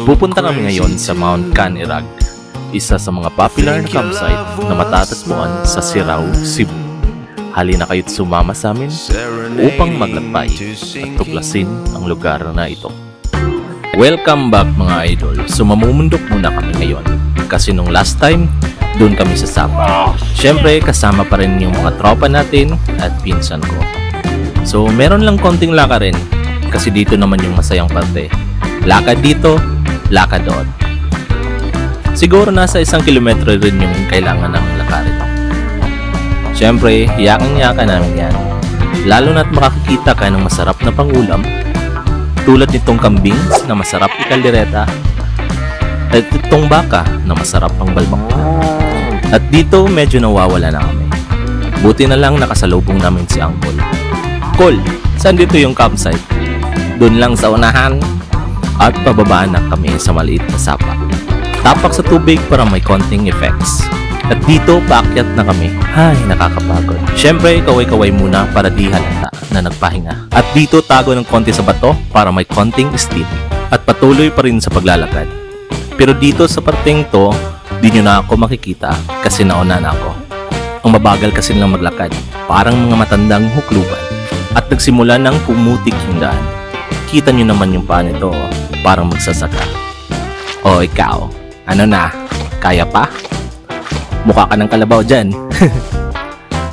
Pupunta kami ngayon sa Mount Canirag, isa sa mga popular na campsite na matatagpuan sa Sirao, Cebu. Halina kayo't sumama sa amin upang maglakbay at tuklasin ang lugar na ito. Welcome back mga idol. So mamumundok muna kami ngayon kasi nung last time, doon kami sa Sapa. Siyempre kasama pa rin yung mga tropa natin at pinsan ko. So meron lang konting laka rin kasi dito naman yung masayang parte. Lakad dito, lakad doon. Siguro nasa 1 kilometro rin yung kailangan namin lakarin. Siyempre, yakang-yaka namin yan. Lalo na't makakikita ka ng masarap na pangulam tulad nitong kambing na masarap ikaldereta at itong baka na masarap pang balbaktan. At dito medyo nawawala na kami. Buti na lang nakasalubong namin si Uncle. Col, saan dito yung campsite? Doon lang sa unahan. At pababaan na kami sa maliit na sapa. Tapak sa tubig para may konting effects. At dito paakyat na kami. Ay, nakakapagod. Siyempre, kaway-kaway muna para di halata na nagpahinga. At dito tago ng konti sa bato para may konting steam. At patuloy pa rin sa paglalakad. Pero dito sa parteng to, di nyo na ako makikita kasi nauna na ako. Ang mabagal kasi nilang maglakad. Parang mga matandang hukluban. At nagsimula ng pumutik yung daan. Kita nyo naman yung paa nito, parang magsasaka. O ikaw, ano na? Kaya pa? Mukha ka ng kalabaw dyan.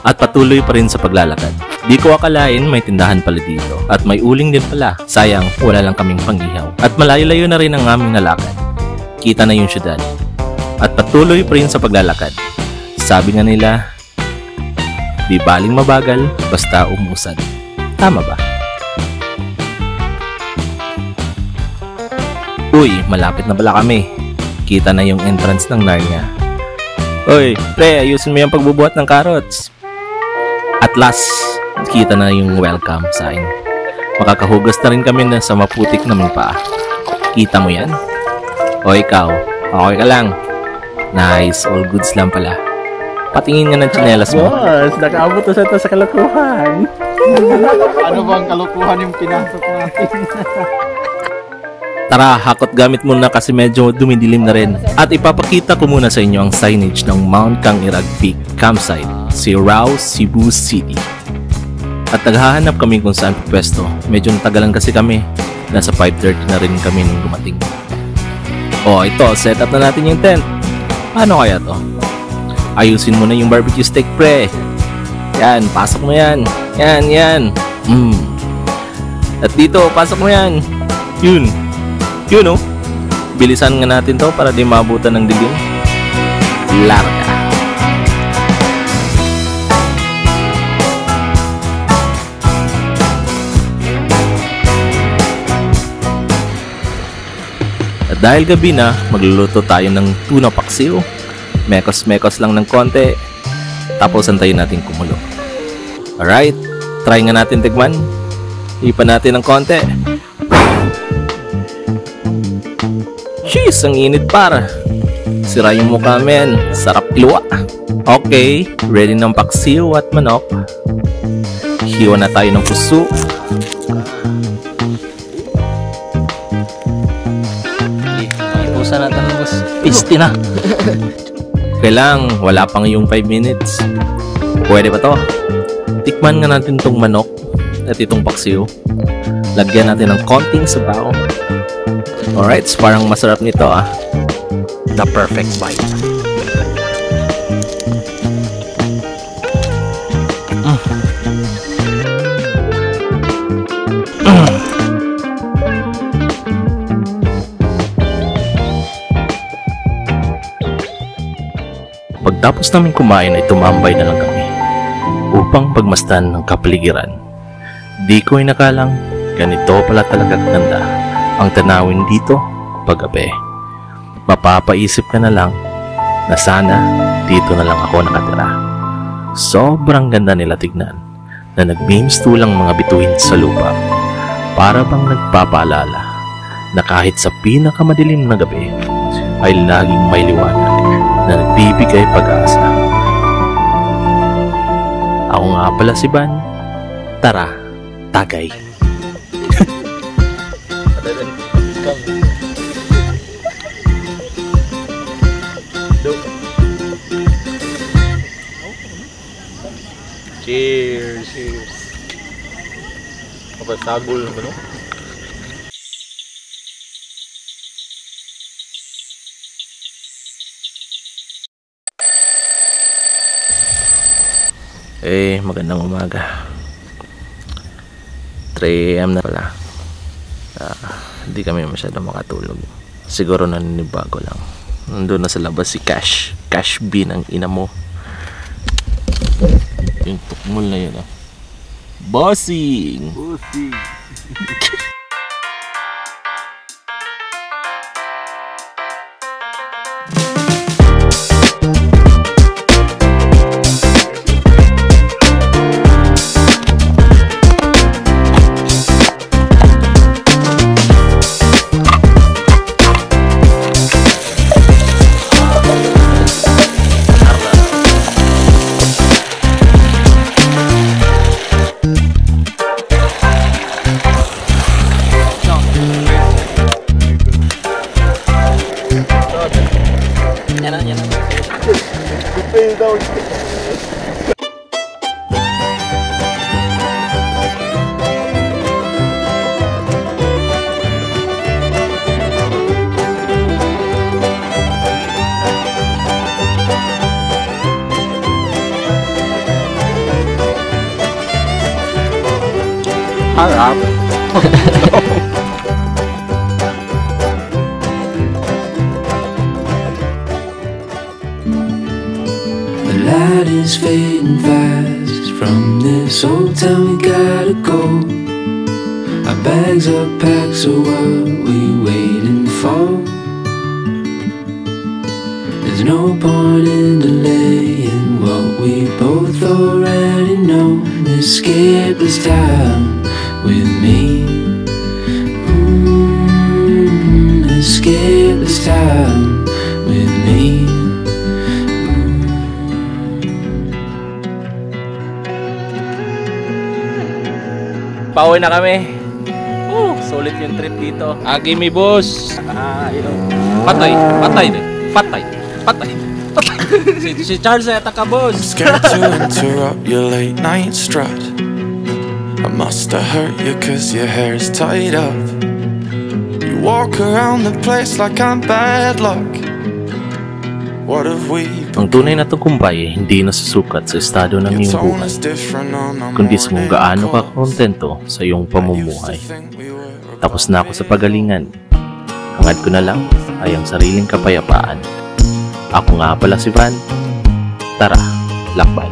At patuloy pa rin sa paglalakad. Di ko akalain may tindahan pala dito. At may uling din pala. Sayang, wala lang kaming panghihaw. At malayo-layo na rin ang aming nalakad. Kita na yung syudad. At patuloy pa rin sa paglalakad. Sabi nga nila, di baling mabagal, basta umusad. Tama ba? Uy, malapit na pala kami. Kita na yung entrance ng Narnia. Uy, pre, ayusin mo yung pagbubuhat ng carrots. At last, kita na yung welcome sign. Makakahugas na rin kami na sa maputik naming paa. Kita mo yan? O ikaw, okay ka lang? Nice, all goods lang pala. Patingin nga ng tsinelas mo. Boss, nakaabot na sa kalokohan. Ano bang kalokohan yung pinasok natin? Tara, hakot gamit muna kasi medyo dumidilim na rin. At ipapakita ko muna sa inyo ang signage ng Mount Canirag Peak Campsite, Sirao, Cebu City. At naghahanap kami kung saan pwesto. Medyo natagalan kasi kami. Nasa 5:30 na rin kami nung dumating. O ito, set up na natin yung tent. Paano kaya to? Ayusin mo na yung barbecue steak, pre. Yan, pasok mo yan. Yan. At dito, pasok mo yan. Yun o. Bilisan nga natin to para di maabutan ng dilim. Larga. At dahil gabi na, magluluto tayo ng tuna paksiw. Mekos-mekos lang ng konti. Tapos antayin natin kumulo. Alright, try nga natin tikman. Ipan natin ng konti. Jeez, ang init para. Sira yung mukha, men. Sarap iluwa. Okay, ready ng paksiw at manok. Hiwa na tayo ng puso. Ipusa natin ng boss. Pisti na. Kailang, wala pang yung 5 minutes. Pwede ba to? Tikman nga natin tong manok at itong paksiw. Lagyan natin ng konting sabaw. Alright, parang masarap nito ah. The perfect bite. Pagtapos namin kumain ay tumambay na lang kami upang pagmasdan ng kapaligiran. Di ko inakalang ganito pala talaga ganda ang tanawin dito paggabi. Mapapaisip ka na lang na sana dito na lang ako nakatira. Sobrang ganda nila tignan na nagbeams tulang mga bituin sa lupa. Para bang nagpapaalala na kahit sa pinakamadilim na gabi ay laging may liwanag na nagbibigay pag-asa. Ako nga pala si Van. Tara, tagay. Cheers! Cheers! Kapag sagol naman, no? Magandang umaga. 3 AM na pala. Hindi kami masyadong makatulog. Siguro naninibago lang. Nandun na sa labas si Cash. Cash B ng ina mo. Yung tukmol na yun, Bossing! Bossing! Harap. The light is fading fast. From this old town we gotta go. Our bags are packed, so what we waiting for? There's no point in delaying what we both already know. Escape this time with me. Escape this time with me. Pauwi na kami. Solid yung trip dito. Gimme boss. Patay. Si Charles ay ataka boss. Scared to interrupt your late night strut. I must have hurt you cause your hair is tied up. You walk around the place like I'm bad luck. What have we? Ang tunay na tagumpay hindi nasusukat sa estado ng iyong buhay, kundi sa kung gaano ka kontento sa iyong pamumuhay. Tapos na ako sa pagalingan. Hangad ko na lang ay ang sariling kapayapaan. Ako nga pala si Van. Tara, lakbay.